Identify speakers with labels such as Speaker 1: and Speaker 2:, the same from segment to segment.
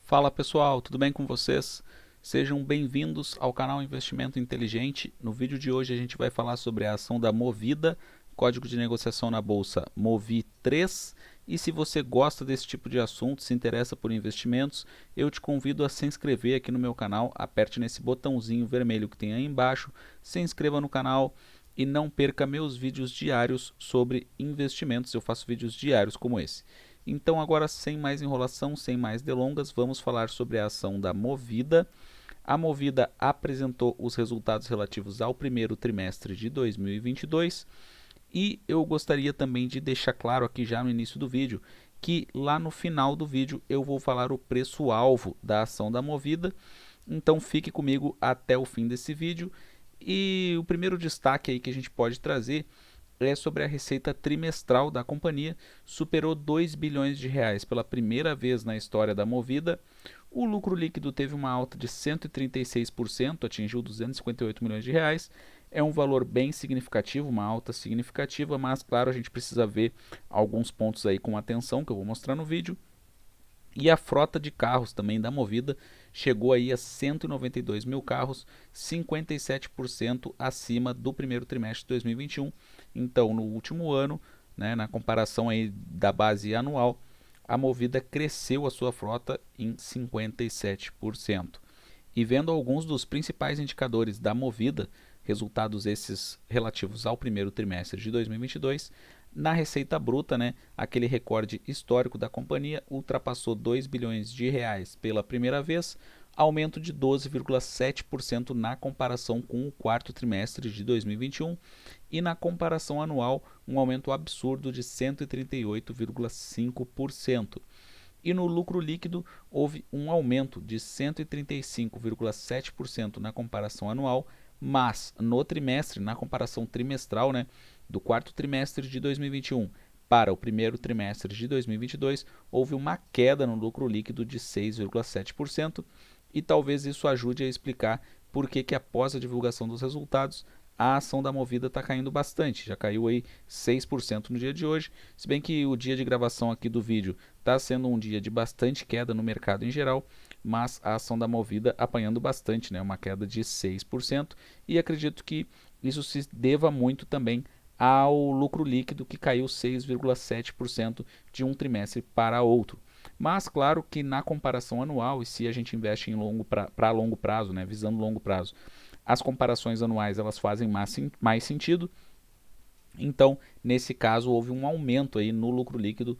Speaker 1: Fala pessoal, tudo bem com vocês? Sejam bem-vindos ao canal Investimento Inteligente. No vídeo de hoje a gente vai falar sobre a ação da Movida, código de negociação na bolsa MOVI3. E se você gosta desse tipo de assunto, se interessa por investimentos, eu te convido a se inscrever aqui no meu canal. Aperte nesse botãozinho vermelho que tem aí embaixo, se inscreva no canal e não perca meus vídeos diários sobre investimentos. Eu faço vídeos diários como esse. Então agora, sem mais enrolação, sem mais delongas, vamos falar sobre a ação da Movida. A Movida apresentou os resultados relativos ao primeiro trimestre de 2022 e eu gostaria também de deixar claro aqui já no início do vídeo que lá no final do vídeo eu vou falar o preço-alvo da ação da Movida. Então fique comigo até o fim desse vídeo. E o primeiro destaque aí que a gente pode trazer é sobre a receita trimestral da companhia, superou 2 bilhões de reais pela primeira vez na história da Movida. O lucro líquido teve uma alta de 136%, atingiu 258 milhões de reais. É um valor bem significativo, uma alta significativa, mas claro, a gente precisa ver alguns pontos aí com atenção que eu vou mostrar no vídeo. E a frota de carros também da Movida chegou aí a 192 mil carros, 57% acima do primeiro trimestre de 2021. Então, no último ano, né, na comparação aí da base anual, a Movida cresceu a sua frota em 57%. E vendo alguns dos principais indicadores da Movida, resultados esses relativos ao primeiro trimestre de 2022, na receita bruta, né, aquele recorde histórico da companhia ultrapassou 2 bilhões de reais pela primeira vez, aumento de 12,7% na comparação com o quarto trimestre de 2021 e na comparação anual um aumento absurdo de 138,5%. E no lucro líquido houve um aumento de 135,7% na comparação anual, mas no trimestre, na comparação trimestral, né, do quarto trimestre de 2021 para o primeiro trimestre de 2022, houve uma queda no lucro líquido de 6,7%, e talvez isso ajude a explicar por que após a divulgação dos resultados a ação da Movida está caindo bastante, já caiu aí 6% no dia de hoje, se bem que o dia de gravação aqui do vídeo está sendo um dia de bastante queda no mercado em geral, mas a ação da Movida apanhando bastante, né, uma queda de 6%, e acredito que isso se deva muito também ao lucro líquido que caiu 6,7% de um trimestre para outro. Mas claro que na comparação anual, e se a gente investe em longo prazo, né, visando longo prazo, as comparações anuais elas fazem mais sentido. Então, nesse caso, houve um aumento aí no lucro líquido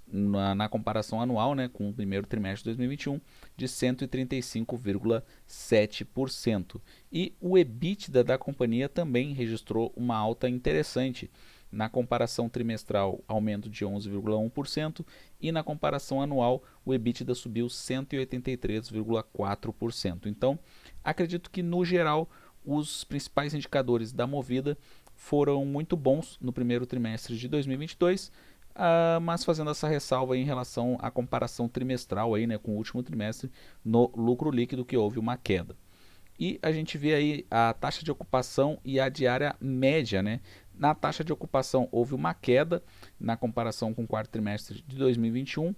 Speaker 1: na comparação anual, né, com o primeiro trimestre de 2021, de 135,7%. E o EBITDA da companhia também registrou uma alta interessante. Na comparação trimestral, aumento de 11,1%, e na comparação anual, o EBITDA subiu 183,4%. Então, acredito que no geral os principais indicadores da Movida foram muito bons no primeiro trimestre de 2022, mas fazendo essa ressalva em relação à comparação trimestral aí, né, com o último trimestre no lucro líquido, que houve uma queda. E a gente vê aí a taxa de ocupação e a diária média, né? Na taxa de ocupação houve uma queda na comparação com o quarto trimestre de 2021.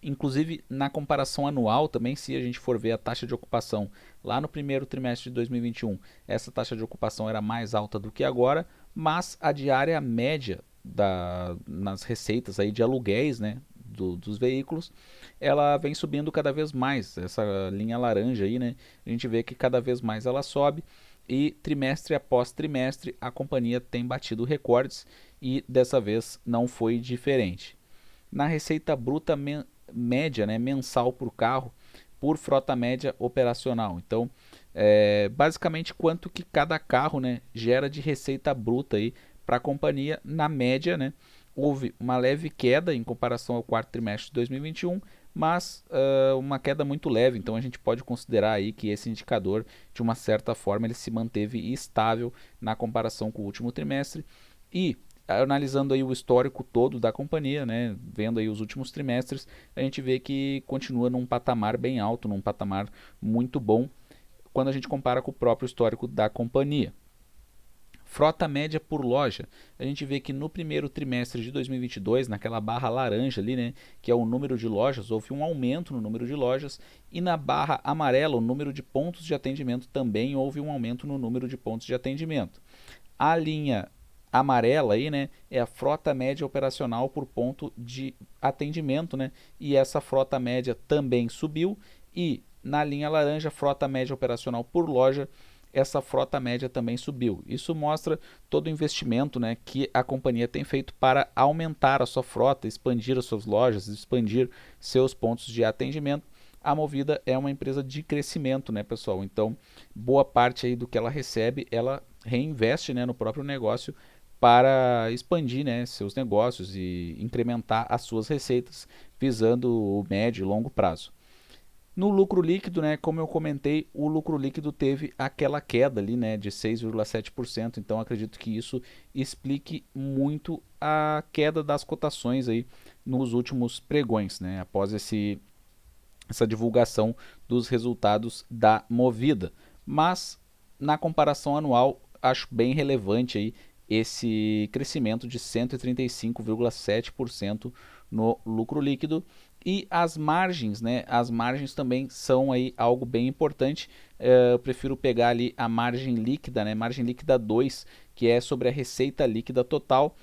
Speaker 1: Inclusive, na comparação anual também, se a gente for ver a taxa de ocupação lá no primeiro trimestre de 2021, essa taxa de ocupação era mais alta do que agora, mas a diária média nas receitas aí de aluguéis, né, dos veículos, ela vem subindo cada vez mais. Essa linha laranja aí, né, a gente vê que cada vez mais ela sobe, e trimestre após trimestre a companhia tem batido recordes, e dessa vez não foi diferente. Na receita bruta média, né, mensal por carro, por frota média operacional. Então, basicamente quanto que cada carro, né, gera de receita bruta aí para a companhia na média, né? Houve uma leve queda em comparação ao quarto trimestre de 2021, mas uma queda muito leve. Então a gente pode considerar aí que esse indicador, de uma certa forma, ele se manteve estável na comparação com o último trimestre. E analisando aí o histórico todo da companhia, né, vendo aí os últimos trimestres, a gente vê que continua num patamar bem alto, num patamar muito bom, quando a gente compara com o próprio histórico da companhia. Frota média por loja. A gente vê que no primeiro trimestre de 2022, naquela barra laranja ali, né, que é o número de lojas, houve um aumento no número de lojas, e na barra amarela, o número de pontos de atendimento, também houve um aumento no número de pontos de atendimento. A linha amarela aí, né, é a frota média operacional por ponto de atendimento, né? E essa frota média também subiu, e na linha laranja, frota média operacional por loja, essa frota média também subiu. Isso mostra todo o investimento, né, que a companhia tem feito para aumentar a sua frota, expandir as suas lojas, expandir seus pontos de atendimento. A Movida é uma empresa de crescimento, né, pessoal? Então, boa parte aí do que ela recebe, ela reinveste, né, no próprio negócio para expandir, né, seus negócios e incrementar as suas receitas, visando o médio e longo prazo. No lucro líquido, né, como eu comentei, o lucro líquido teve aquela queda ali, né, de 6,7%, então acredito que isso explique muito a queda das cotações aí nos últimos pregões, né, após essa divulgação dos resultados da Movida. Mas na comparação anual, acho bem relevante aí esse crescimento de 135,7% no lucro líquido. E as margens, né? As margens também são aí algo bem importante. Eu prefiro pegar ali a margem líquida, né? Margem líquida 2, que é sobre a receita líquida total.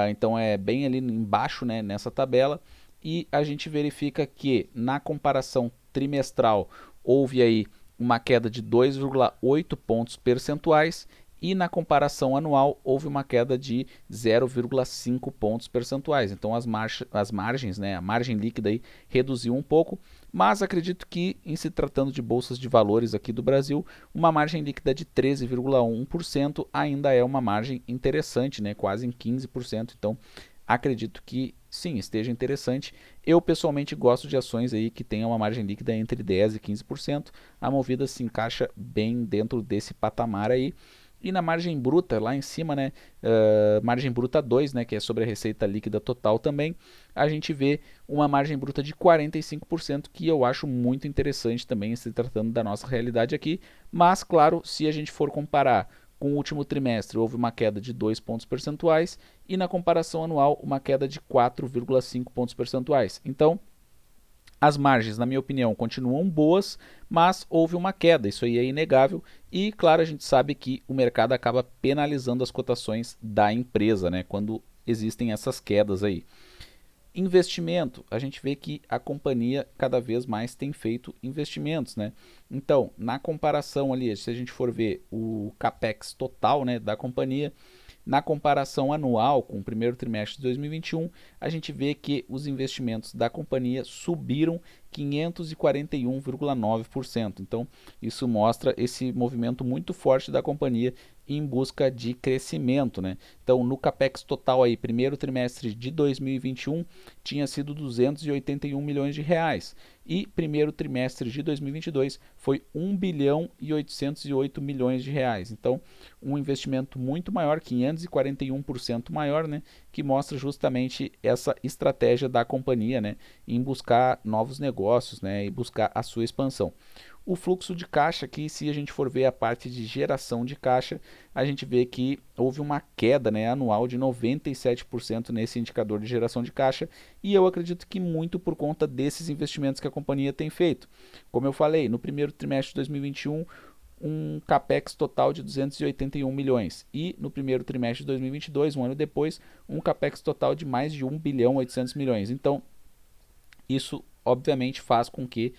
Speaker 1: Então é bem ali embaixo, né, nessa tabela. E a gente verifica que na comparação trimestral houve aí uma queda de 2,8 pontos percentuais, e na comparação anual houve uma queda de 0,5 pontos percentuais. Então as margens, né, a margem líquida aí reduziu um pouco, mas acredito que, em se tratando de bolsas de valores aqui do Brasil, uma margem líquida de 13,1% ainda é uma margem interessante, né, quase em 15%. Então acredito que sim, esteja interessante. Eu pessoalmente gosto de ações aí que tenham uma margem líquida entre 10% e 15%. A Movida se encaixa bem dentro desse patamar aí. E na margem bruta, lá em cima, né, margem bruta 2, né, que é sobre a receita líquida total também, a gente vê uma margem bruta de 45%, que eu acho muito interessante também, se tratando da nossa realidade aqui. Mas, claro, se a gente for comparar com o último trimestre, houve uma queda de 2 pontos percentuais, e na comparação anual, uma queda de 4,5 pontos percentuais. Então, as margens, na minha opinião, continuam boas, mas houve uma queda, isso aí é inegável. E, claro, a gente sabe que o mercado acaba penalizando as cotações da empresa, né, quando existem essas quedas aí. Investimento, a gente vê que a companhia cada vez mais tem feito investimentos, né? Então, na comparação ali, se a gente for ver o capex total, né, da companhia, na comparação anual com o primeiro trimestre de 2021, a gente vê que os investimentos da companhia subiram 541,9%. Então, isso mostra esse movimento muito forte da companhia em busca de crescimento, né? Então, no capex total aí, primeiro trimestre de 2021, tinha sido 281 milhões de reais. E primeiro trimestre de 2022 foi 1 bilhão e 808 milhões de reais. Então, um investimento muito maior, 541% maior, né, que mostra justamente essa estratégia da companhia, né, em buscar novos negócios, né, e buscar a sua expansão. O fluxo de caixa aqui, se a gente for ver a parte de geração de caixa, a gente vê que houve uma queda, né, anual de 97% nesse indicador de geração de caixa, e eu acredito que muito por conta desses investimentos que a companhia tem feito. Como eu falei, no primeiro trimestre de 2021, um capex total de 281 milhões, e no primeiro trimestre de 2022, um ano depois, um capex total de mais de 1 bilhão e 800 milhões. Então, isso obviamente faz com que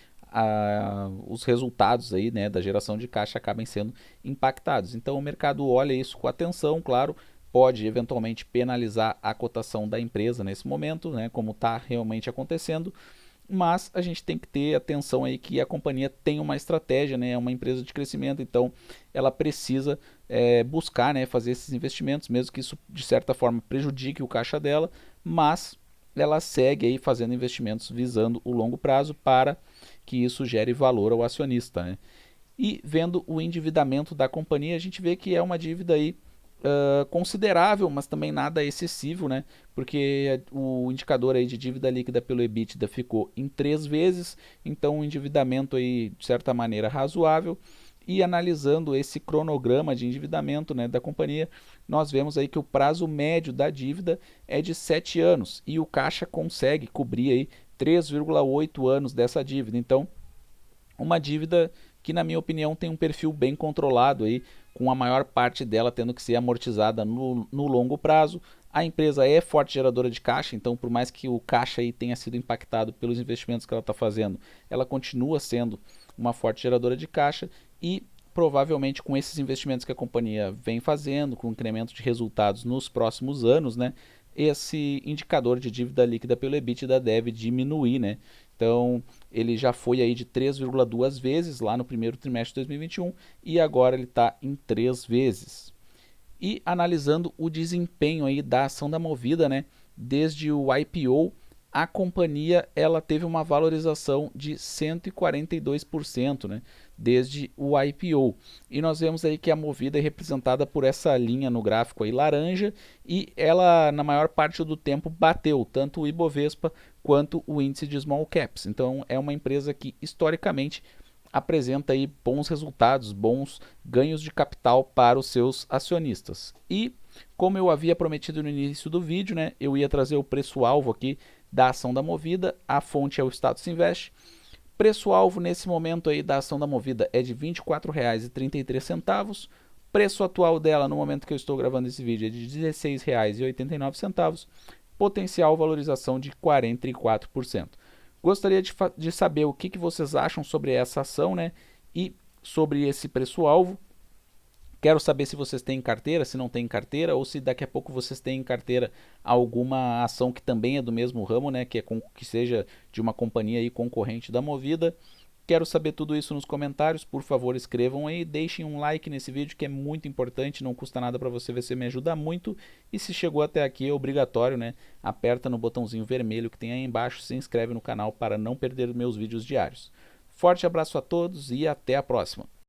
Speaker 1: os resultados aí, né, da geração de caixa acabem sendo impactados. Então o mercado olha isso com atenção, claro, pode eventualmente penalizar a cotação da empresa nesse momento, né, como está realmente acontecendo, mas a gente tem que ter atenção aí que a companhia tem uma estratégia, né, é uma empresa de crescimento, então ela precisa buscar, né, fazer esses investimentos, mesmo que isso de certa forma prejudique o caixa dela, mas ela segue aí fazendo investimentos visando o longo prazo para que isso gere valor ao acionista, né? E vendo o endividamento da companhia, a gente vê que é uma dívida aí considerável, mas também nada excessivo, né? Porque o indicador aí de dívida líquida pelo EBITDA ficou em 3 vezes, então um endividamento aí de certa maneira razoável. E analisando esse cronograma de endividamento, né, da companhia, nós vemos aí que o prazo médio da dívida é de 7 anos e o caixa consegue cobrir aí 3,8 anos dessa dívida. Então, uma dívida que, na minha opinião, tem um perfil bem controlado aí, com a maior parte dela tendo que ser amortizada no longo prazo. A empresa é forte geradora de caixa, então por mais que o caixa aí tenha sido impactado pelos investimentos que ela está fazendo, ela continua sendo uma forte geradora de caixa e provavelmente com esses investimentos que a companhia vem fazendo, com o incremento de resultados nos próximos anos, né, esse indicador de dívida líquida pelo EBITDA deve diminuir, né? Então, ele já foi aí de 3,2 vezes lá no primeiro trimestre de 2021 e agora ele está em 3 vezes. E analisando o desempenho aí da ação da Movida, né? Desde o IPO, a companhia ela teve uma valorização de 142%, né? Desde o IPO. E nós vemos aí que a Movida é representada por essa linha no gráfico aí laranja e ela na maior parte do tempo bateu tanto o Ibovespa quanto o índice de small caps. Então é uma empresa que historicamente apresenta aí bons resultados, bons ganhos de capital para os seus acionistas. E como eu havia prometido no início do vídeo, né, eu ia trazer o preço-alvo aqui da ação da Movida, a fonte é o Status Invest. Preço-alvo nesse momento aí da ação da Movida é de R$ 24,33. Preço atual dela no momento que eu estou gravando esse vídeo é de R$ 16,89. Potencial valorização de 44%. Gostaria de saber o que vocês acham sobre essa ação, né? E sobre esse preço-alvo. Quero saber se vocês têm em carteira, se não têm em carteira, ou se daqui a pouco vocês têm em carteira alguma ação que também é do mesmo ramo, né? Que seja de uma companhia aí concorrente da Movida. Quero saber tudo isso nos comentários, por favor escrevam aí, deixem um like nesse vídeo que é muito importante, não custa nada para você me ajuda muito. E se chegou até aqui é obrigatório, né? Aperta no botãozinho vermelho que tem aí embaixo, se inscreve no canal para não perder meus vídeos diários. Forte abraço a todos e até a próxima!